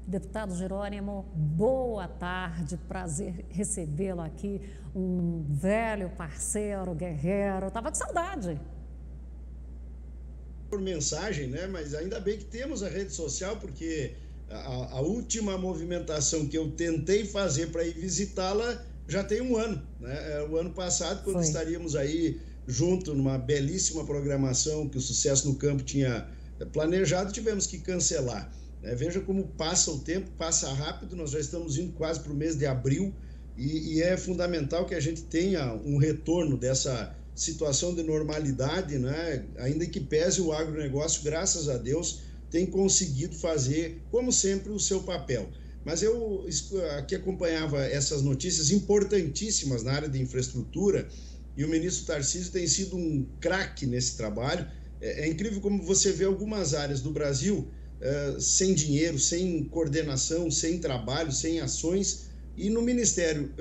Deputado Jerônimo, boa tarde, prazer recebê-lo aqui, um velho parceiro, guerreiro, estava de saudade. Por mensagem, né? Mas ainda bem que temos a rede social, porque a última movimentação que eu tentei fazer para ir visitá-la já tem um ano, né? O ano passado, quando estaríamos aí junto numa belíssima programação que o Sucesso no Campo tinha planejado, tivemos que cancelar. Veja como passa o tempo, passa rápido, nós já estamos indo quase para o mês de abril e é fundamental que a gente tenha um retorno dessa situação de normalidade, né? Ainda que pese o agronegócio, graças a Deus, tem conseguido fazer, como sempre, o seu papel. Mas eu aqui acompanhava essas notícias importantíssimas na área de infraestrutura e o ministro Tarcísio tem sido um craque nesse trabalho. É incrível como você vê algumas áreas do Brasil sem dinheiro, sem coordenação, sem trabalho, sem ações, e no Ministério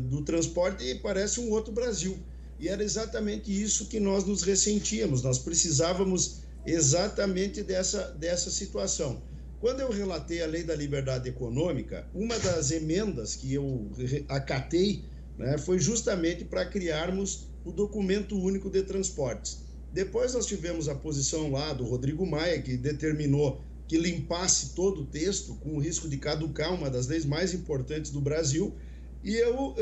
do Transporte parece um outro Brasil. E era exatamente isso que nós nos ressentíamos, nós precisávamos exatamente dessa situação. Quando eu relatei a Lei da Liberdade Econômica, uma das emendas que eu acatei, né, foi justamente para criarmos o Documento Único de Transportes. Depois nós tivemos a posição lá do Rodrigo Maia, que determinou que limpasse todo o texto, com o risco de caducar uma das leis mais importantes do Brasil, e eu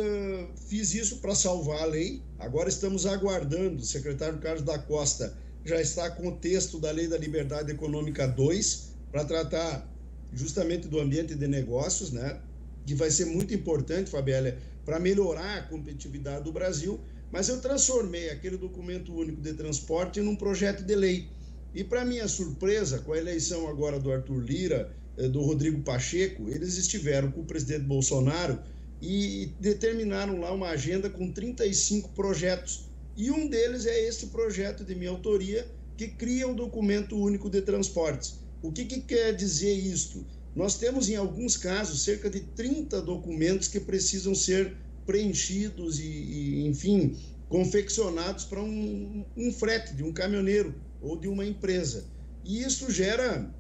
fiz isso para salvar a lei. Agora estamos aguardando, o secretário Carlos da Costa já está com o texto da Lei da Liberdade Econômica 2, para tratar justamente do ambiente de negócios, né? Que vai ser muito importante, Fabíola, para melhorar a competitividade do Brasil, mas eu transformei aquele Documento Único de Transporte num projeto de lei. E, para minha surpresa, com a eleição agora do Arthur Lira, do Rodrigo Pacheco, eles estiveram com o presidente Bolsonaro e determinaram lá uma agenda com 35 projetos. E um deles é esse projeto de minha autoria, que cria o Documento Único de Transportes. O que quer dizer isto? Nós temos, em alguns casos, cerca de 30 documentos que precisam ser preenchidos e enfim, confeccionados para um frete de um caminhoneiro ou de uma empresa. E isso gera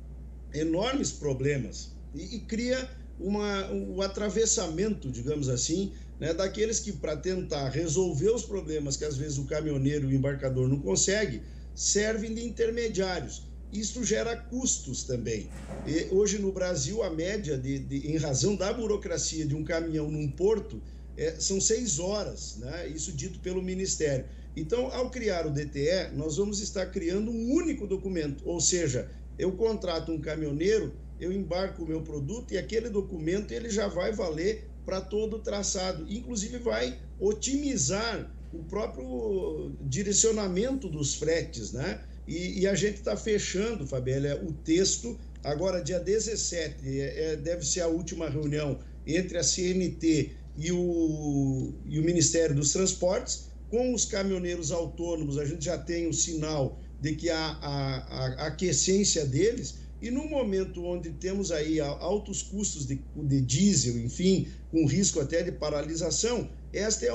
enormes problemas e cria o atravessamento, digamos assim, né, daqueles que, para tentar resolver os problemas que às vezes o caminhoneiro e o embarcador não conseguem, servem de intermediários. Isso gera custos também. E hoje no Brasil, a média, em razão da burocracia de um caminhão num porto, são 6 horas, né? Isso dito pelo Ministério. Então, ao criar o DTE, nós vamos estar criando um único documento, ou seja, eu contrato um caminhoneiro, eu embarco o meu produto e aquele documento ele já vai valer para todo o traçado, inclusive vai otimizar o próprio direcionamento dos fretes, né? E a gente está fechando, Fabíola, o texto, agora dia 17, deve ser a última reunião entre a CNT e o Ministério dos Transportes. Com os caminhoneiros autônomos, a gente já tem o sinal de que há a aquiescência deles, e no momento onde temos aí altos custos de diesel, enfim, com risco até de paralisação, esta é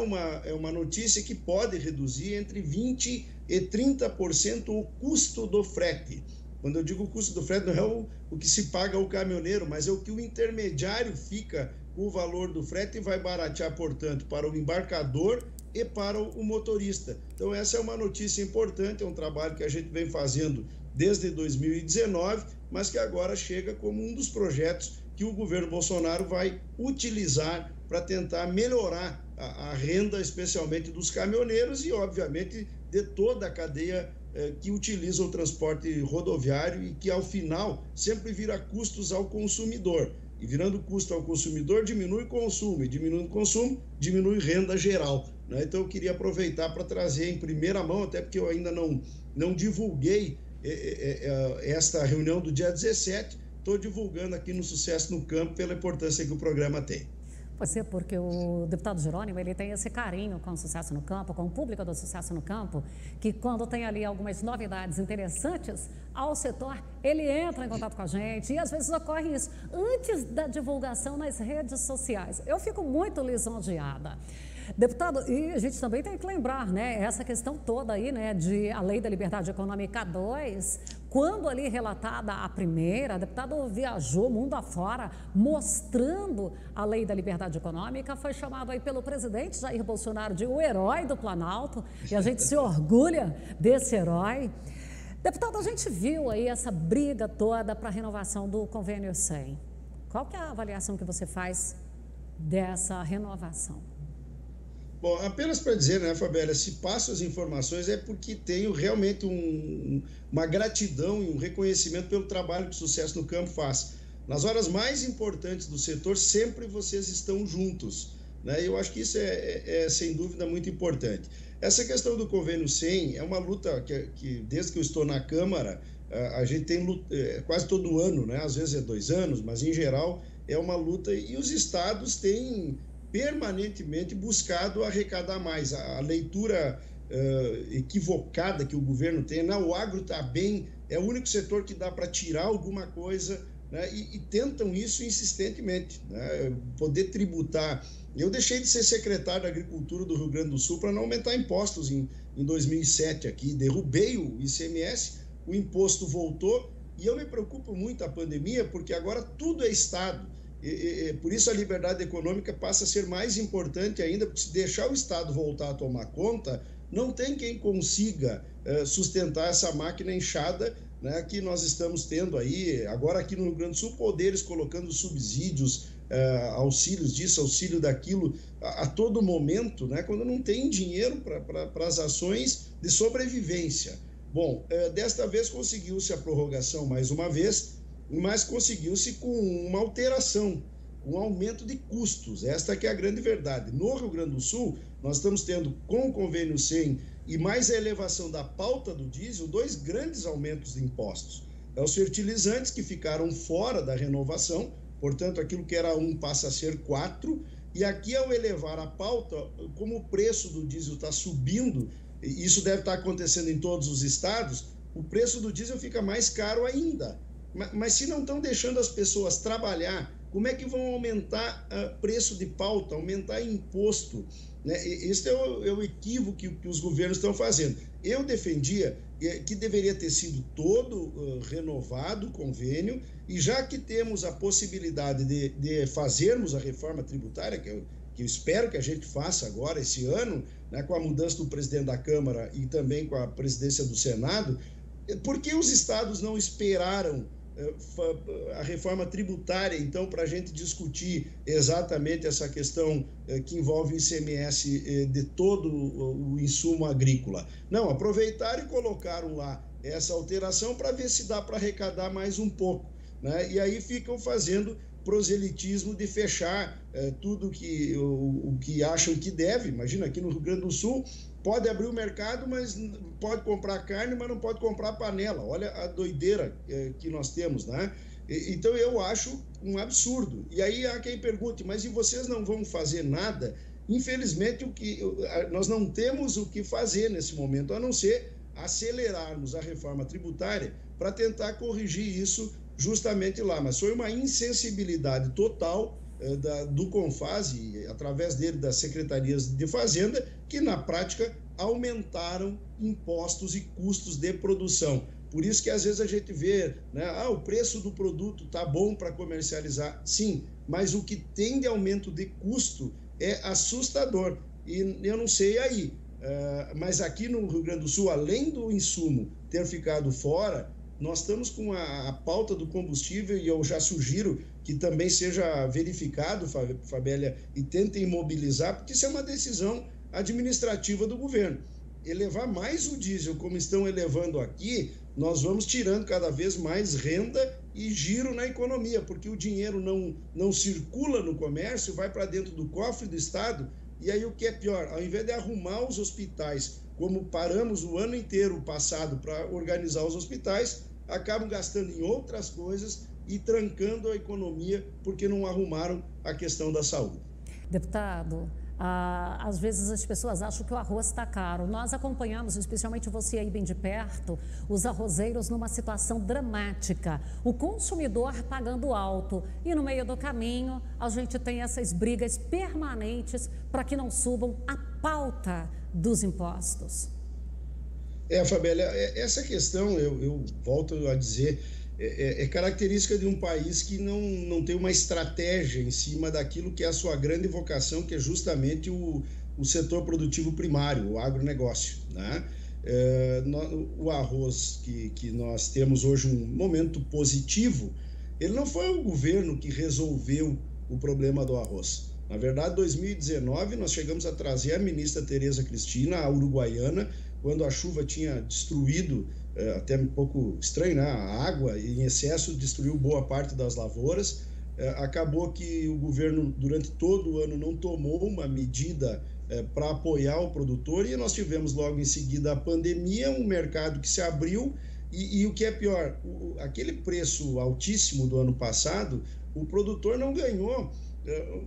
uma notícia que pode reduzir entre 20% e 30% o custo do frete. Quando eu digo custo do frete, não é o que se paga ao caminhoneiro, mas é o que o intermediário fica com o valor do frete e vai baratear, portanto, para o embarcador e para o motorista. Então, essa é uma notícia importante, é um trabalho que a gente vem fazendo desde 2019, mas que agora chega como um dos projetos que o governo Bolsonaro vai utilizar para tentar melhorar a renda, especialmente dos caminhoneiros e, obviamente, de toda a cadeia que utiliza o transporte rodoviário e que, ao final, sempre vira custos ao consumidor. E virando custo ao consumidor, diminui consumo, e diminuindo consumo, diminui renda geral, né? Então, eu queria aproveitar para trazer em primeira mão, até porque eu ainda não divulguei esta reunião do dia 17, estou divulgando aqui no Sucesso no Campo pela importância que o programa tem. Pode ser porque o deputado Jerônimo, ele tem esse carinho com o Sucesso no Campo, com o público do Sucesso no Campo, que quando tem ali algumas novidades interessantes ao setor, ele entra em contato com a gente e às vezes ocorre isso antes da divulgação nas redes sociais. Eu fico muito lisonjeada. Deputado, e a gente também tem que lembrar, né, essa questão toda aí, né, de a Lei da Liberdade Econômica 2, Quando ali relatada a primeira, a deputada viajou mundo afora, mostrando a lei da liberdade econômica, foi chamado aí pelo presidente Jair Bolsonaro de o herói do Planalto, e a gente se orgulha desse herói. Deputada, a gente viu aí essa briga toda para a renovação do convênio 100. Qual que é a avaliação que você faz dessa renovação? Bom, apenas para dizer, né, Fabíola, se passo as informações é porque tenho realmente uma gratidão e um reconhecimento pelo trabalho que o Sucesso no Campo faz. Nas horas mais importantes do setor, sempre vocês estão juntos, né? Eu acho que isso é sem dúvida muito importante. Essa questão do convênio 100 é uma luta que desde que eu estou na Câmara, a gente tem quase todo ano, né? Às vezes é 2 anos, mas em geral é uma luta e os estados têm permanentemente buscado arrecadar mais. A leitura equivocada que o governo tem, não, o agro está bem, é o único setor que dá para tirar alguma coisa, né? E tentam isso insistentemente, né? Poder tributar. Eu deixei de ser secretário da Agricultura do Rio Grande do Sul para não aumentar impostos em 2007 aqui, derrubei o ICMS, o imposto voltou e eu me preocupo muito a pandemia porque agora tudo é Estado. Por isso a liberdade econômica passa a ser mais importante ainda, porque se deixar o Estado voltar a tomar conta, não tem quem consiga sustentar essa máquina inchada, né, que nós estamos tendo aí, agora aqui no Rio Grande do Sul, poderes colocando subsídios, auxílios disso, auxílio daquilo, a todo momento, né, quando não tem dinheiro para as ações de sobrevivência. Bom, desta vez conseguiu-se a prorrogação mais uma vez, mas conseguiu-se com uma alteração, um aumento de custos. Esta que é a grande verdade. No Rio Grande do Sul, nós estamos tendo, com o convênio 100 e mais a elevação da pauta do diesel, 2 grandes aumentos de impostos. Os fertilizantes que ficaram fora da renovação, portanto, aquilo que era 1 passa a ser 4, e aqui ao elevar a pauta, como o preço do diesel está subindo, e isso deve estar acontecendo em todos os estados, o preço do diesel fica mais caro ainda. Mas se não estão deixando as pessoas trabalhar, como é que vão aumentar preço de pauta, aumentar imposto, né? Esse é o equívoco que os governos estão fazendo. Eu defendia que deveria ter sido todo renovado o convênio, e já que temos a possibilidade de fazermos a reforma tributária, que eu espero que a gente faça agora, esse ano, né, com a mudança do presidente da Câmara e também com a presidência do Senado, por que os estados não esperaram a reforma tributária, então, para a gente discutir exatamente essa questão que envolve o ICMS de todo o insumo agrícola? Não, aproveitaram e colocaram lá essa alteração para ver se dá para arrecadar mais um pouco, né? E aí ficam fazendo proselitismo de fechar tudo o que acham que deve. Imagina, aqui no Rio Grande do Sul, pode abrir o mercado, mas pode comprar carne, mas não pode comprar panela. Olha a doideira que nós temos, né? Então, eu acho um absurdo. E aí há quem pergunte, mas e vocês não vão fazer nada? Infelizmente, nós não temos o que fazer nesse momento, a não ser acelerarmos a reforma tributária para tentar corrigir isso justamente lá. Mas foi uma insensibilidade total do CONFAS e, através dele, das secretarias de Fazenda, que, na prática, aumentaram impostos e custos de produção. Por isso que, às vezes, a gente vê, né, o preço do produto está bom para comercializar. Sim, mas o que tem de aumento de custo é assustador. E eu não sei aí, mas aqui no Rio Grande do Sul, além do insumo ter ficado fora, nós estamos com a pauta do combustível, e eu já sugiro que também seja verificado, Fabíola, e tentem mobilizar, porque isso é uma decisão administrativa do governo. Elevar mais o diesel, como estão elevando aqui, nós vamos tirando cada vez mais renda e giro na economia, porque o dinheiro não circula no comércio, vai para dentro do cofre do Estado, e aí o que é pior, ao invés de arrumar os hospitais, como paramos o ano inteiro passado para organizar os hospitais, acabam gastando em outras coisas e trancando a economia porque não arrumaram a questão da saúde. Deputado, às vezes as pessoas acham que o arroz está caro. Nós acompanhamos, especialmente você aí bem de perto, os arrozeiros numa situação dramática. O consumidor pagando alto e no meio do caminho a gente tem essas brigas permanentes para que não subam a pauta dos impostos. Fabélia, essa questão, eu volto a dizer, é característica de um país que não tem uma estratégia em cima daquilo que é a sua grande vocação, que é justamente o setor produtivo primário, o agronegócio, né? O arroz que nós temos hoje um momento positivo, ele não foi o governo que resolveu o problema do arroz. Na verdade, em 2019, nós chegamos a trazer a ministra Tereza Cristina, a uruguaiana, quando a chuva tinha destruído, até um pouco estranho, né? A água em excesso destruiu boa parte das lavouras. Acabou que o governo, durante todo o ano, não tomou uma medida para apoiar o produtor, e nós tivemos logo em seguida a pandemia, um mercado que se abriu, e o que é pior, aquele preço altíssimo do ano passado, o produtor não ganhou.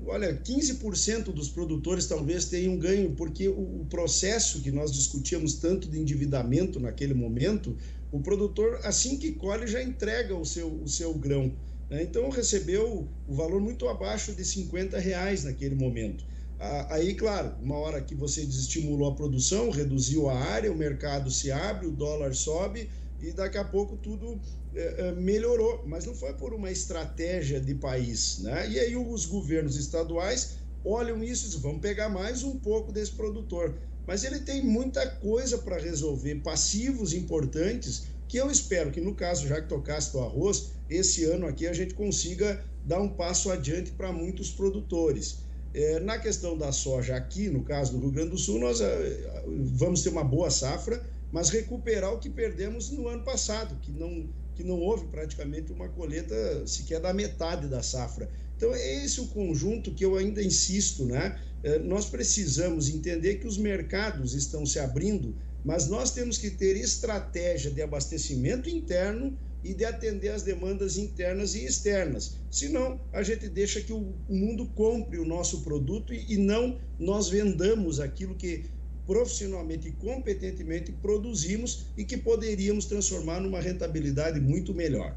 Olha, 15% dos produtores talvez tenham ganho, porque o processo que nós discutíamos tanto de endividamento naquele momento, o produtor, assim que colhe, já entrega o seu grão, né? Então recebeu o valor muito abaixo de R$50 naquele momento. Aí, claro, uma hora que você desestimulou a produção, reduziu a área, o mercado se abre, o dólar sobe e daqui a pouco tudo melhorou, mas não foi por uma estratégia de país, né? E aí os governos estaduais olham isso e dizem, vamos pegar mais um pouco desse produtor. Mas ele tem muita coisa para resolver, passivos importantes, que eu espero que, no caso, já que tocasse do arroz, esse ano aqui a gente consiga dar um passo adiante para muitos produtores. Na questão da soja aqui, no caso do Rio Grande do Sul, nós vamos ter uma boa safra, mas recuperar o que perdemos no ano passado, que não houve praticamente uma colheita sequer da metade da safra. Então, é esse o conjunto que eu ainda insisto, né? Nós precisamos entender que os mercados estão se abrindo, mas nós temos que ter estratégia de abastecimento interno e de atender as demandas internas e externas. Senão, a gente deixa que o mundo compre o nosso produto e não nós vendamos aquilo que profissionalmente e competentemente produzimos e que poderíamos transformar numa rentabilidade muito melhor.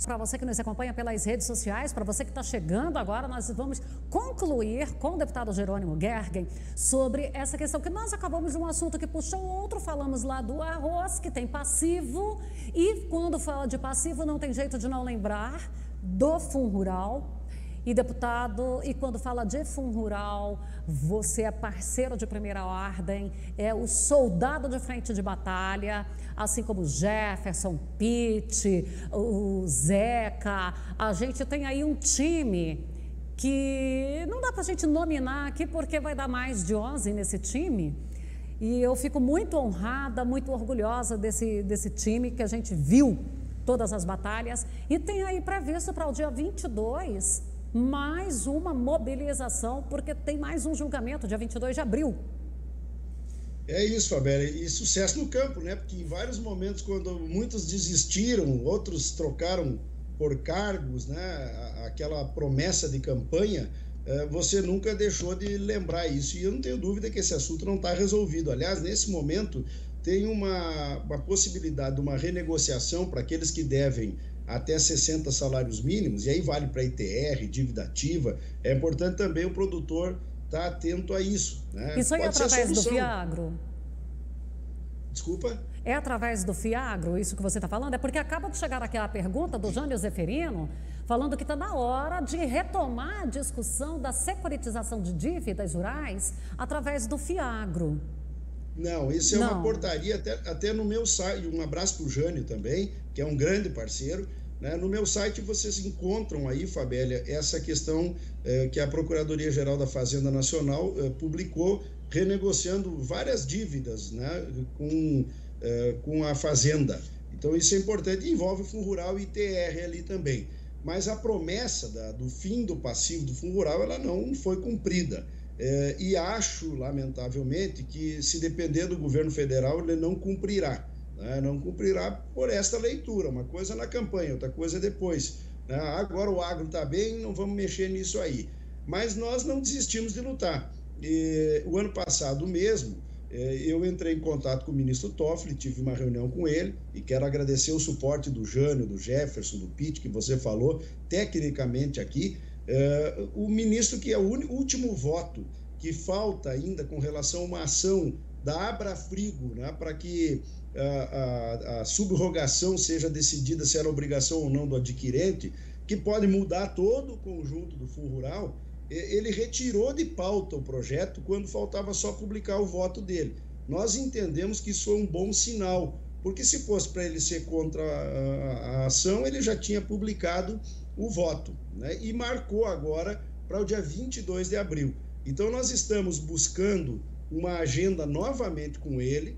Para você que nos acompanha pelas redes sociais, para você que está chegando agora, nós vamos concluir com o deputado Jerônimo Gergen sobre essa questão, que nós acabamos de um assunto que puxou outro, falamos lá do arroz, que tem passivo, e quando fala de passivo não tem jeito de não lembrar do Fundo Rural. E, deputado, e quando fala de Fundo Rural, você é parceiro de primeira ordem, é o soldado de frente de batalha, assim como o Jefferson, Pitt, o Zeca. A gente tem aí um time que não dá para a gente nominar aqui, porque vai dar mais de 11 nesse time. E eu fico muito honrada, muito orgulhosa desse time, que a gente viu todas as batalhas. E tem aí previsto para o dia 22... mais uma mobilização, porque tem mais um julgamento, dia 22 de abril. É isso, Fabélia, e sucesso no campo, né? Porque em vários momentos, quando muitos desistiram, outros trocaram por cargos, né? Aquela promessa de campanha, você nunca deixou de lembrar isso. E eu não tenho dúvida que esse assunto não está resolvido. Aliás, nesse momento, tem uma possibilidade de uma renegociação para aqueles que devem até 60 salários mínimos, e aí vale para ITR, dívida ativa. É importante também o produtor estar atento a isso, né? Isso aí é através do FIAGRO? Desculpa? É através do FIAGRO, isso que você está falando? É porque acaba de chegar aqui a pergunta do Jânio Zeferino, falando que está na hora de retomar a discussão da securitização de dívidas rurais através do FIAGRO. Não, isso é uma portaria, até no meu site. Um abraço para o Jânio também, que é um grande parceiro, né? No meu site vocês encontram aí, Fabélia, essa questão que a Procuradoria-Geral da Fazenda Nacional publicou, renegociando várias dívidas, né? Com a Fazenda. Então isso é importante, envolve o Fundo Rural e ITR ali também. Mas a promessa do fim do passivo do Fundo Rural, ela não foi cumprida. E acho, lamentavelmente, que se depender do governo federal, ele não cumprirá, né? Não cumprirá por esta leitura, uma coisa na campanha, outra coisa depois, né? Agora o agro está bem, não vamos mexer nisso aí. Mas nós não desistimos de lutar. O ano passado mesmo, eu entrei em contato com o ministro Toffoli, tive uma reunião com ele, e quero agradecer o suporte do Jânio, do Jefferson, do Pitt, que você falou tecnicamente aqui. O ministro, que é o último voto que falta ainda com relação a uma ação da Abrafrigo, né, para que a subrogação seja decidida se era obrigação ou não do adquirente, que pode mudar todo o conjunto do Fundo Rural, ele retirou de pauta o projeto quando faltava só publicar o voto dele. Nós entendemos que isso é um bom sinal, porque se fosse para ele ser contra a ação, ele já tinha publicado o voto, né? E marcou agora para o dia 22 de abril. Então, nós estamos buscando uma agenda novamente com ele.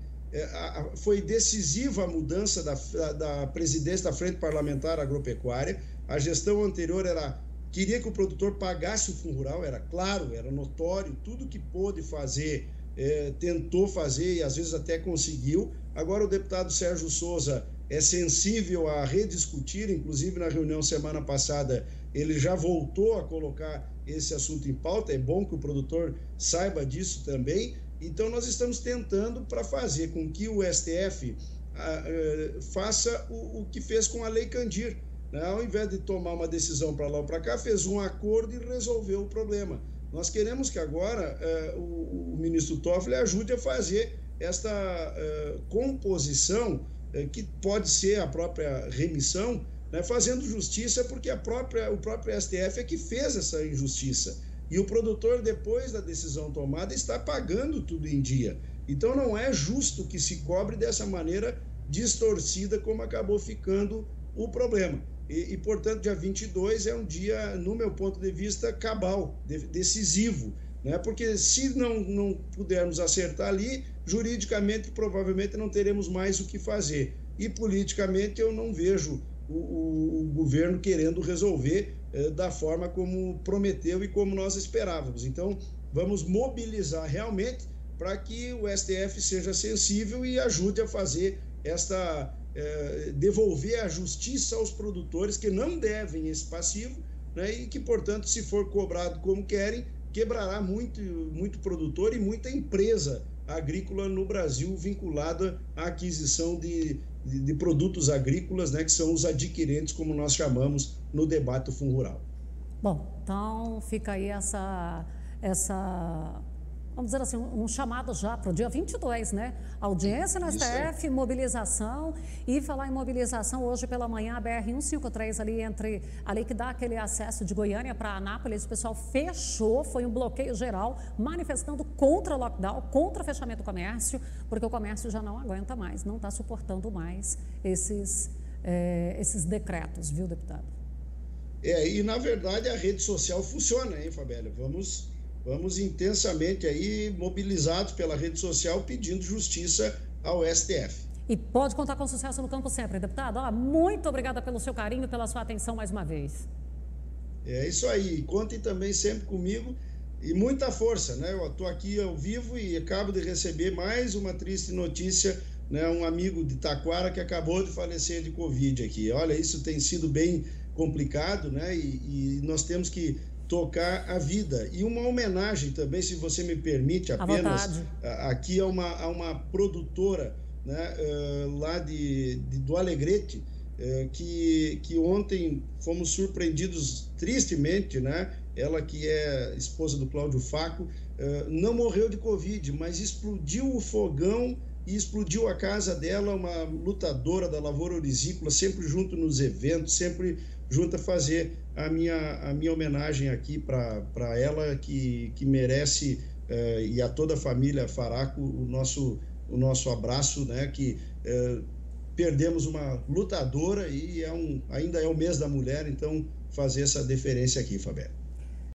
Foi decisiva a mudança da presidência da Frente Parlamentar Agropecuária. A gestão anterior queria que o produtor pagasse o Fundo Rural, era claro, era notório, tudo que pôde fazer, tentou fazer e às vezes até conseguiu. Agora o deputado Sérgio Souza é sensível a rediscutir, inclusive na reunião semana passada ele já voltou a colocar esse assunto em pauta. É bom que o produtor saiba disso também. Então nós estamos tentando para fazer com que o STF faça o que fez com a Lei Candir, né? Ao invés de tomar uma decisão para lá ou para cá, fez um acordo e resolveu o problema. Nós queremos que agora o ministro Toffoli ajude a fazer esta composição, que pode ser a própria remissão, né, fazendo justiça, porque o próprio STF é que fez essa injustiça. E o produtor, depois da decisão tomada, está pagando tudo em dia. Então não é justo que se cobre dessa maneira distorcida como acabou ficando o problema. E portanto, dia 22 é um dia, no meu ponto de vista, cabal, decisivo, né? Porque se não pudermos acertar ali, juridicamente, provavelmente não teremos mais o que fazer. E politicamente eu não vejo o governo querendo resolver da forma como prometeu e como nós esperávamos. Então, vamos mobilizar realmente para que o STF seja sensível e ajude a fazer devolver a justiça aos produtores que não devem esse passivo, né, e que, portanto, se for cobrado como querem, quebrará muito produtor e muita empresa agrícola no Brasil vinculada à aquisição de produtos agrícolas, né, que são os adquirentes, como nós chamamos no debate do Fundo Rural. Bom, então fica aí essa vamos dizer assim, um chamado já para o dia 22, né? Audiência no STF, mobilização. E falar em mobilização, hoje pela manhã, a BR-153 ali que dá aquele acesso de Goiânia para Anápolis, o pessoal fechou, foi um bloqueio geral, manifestando contra o lockdown, contra o fechamento do comércio, porque o comércio já não aguenta mais, não está suportando mais esses decretos, viu, deputado? E na verdade a rede social funciona, hein, Fabélia? Vamos intensamente aí mobilizados pela rede social pedindo justiça ao STF. E pode contar com sucesso no campo sempre, deputado. Muito obrigada pelo seu carinho, pela sua atenção mais uma vez. É isso aí. Contem também sempre comigo e muita força, né? Eu estou aqui ao vivo e acabo de receber mais uma triste notícia, né? Um amigo de Taquara que acabou de falecer de Covid aqui. Olha, isso tem sido bem complicado, né? E nós temos que tocar a vida. E uma homenagem também, se você me permite, apenas aqui a uma produtora, né, lá do Alegrete, que ontem fomos surpreendidos tristemente, né? Ela que é esposa do Cláudio Faco, não morreu de Covid, mas explodiu o fogão e explodiu a casa dela, uma lutadora da lavoura orizícola, sempre junto nos eventos, sempre junto a fazer a minha homenagem aqui para ela, que merece, e a toda a família Faraco, o nosso abraço, né? Que perdemos uma lutadora e ainda é o mês da mulher, então fazer essa deferência aqui, Fabélia.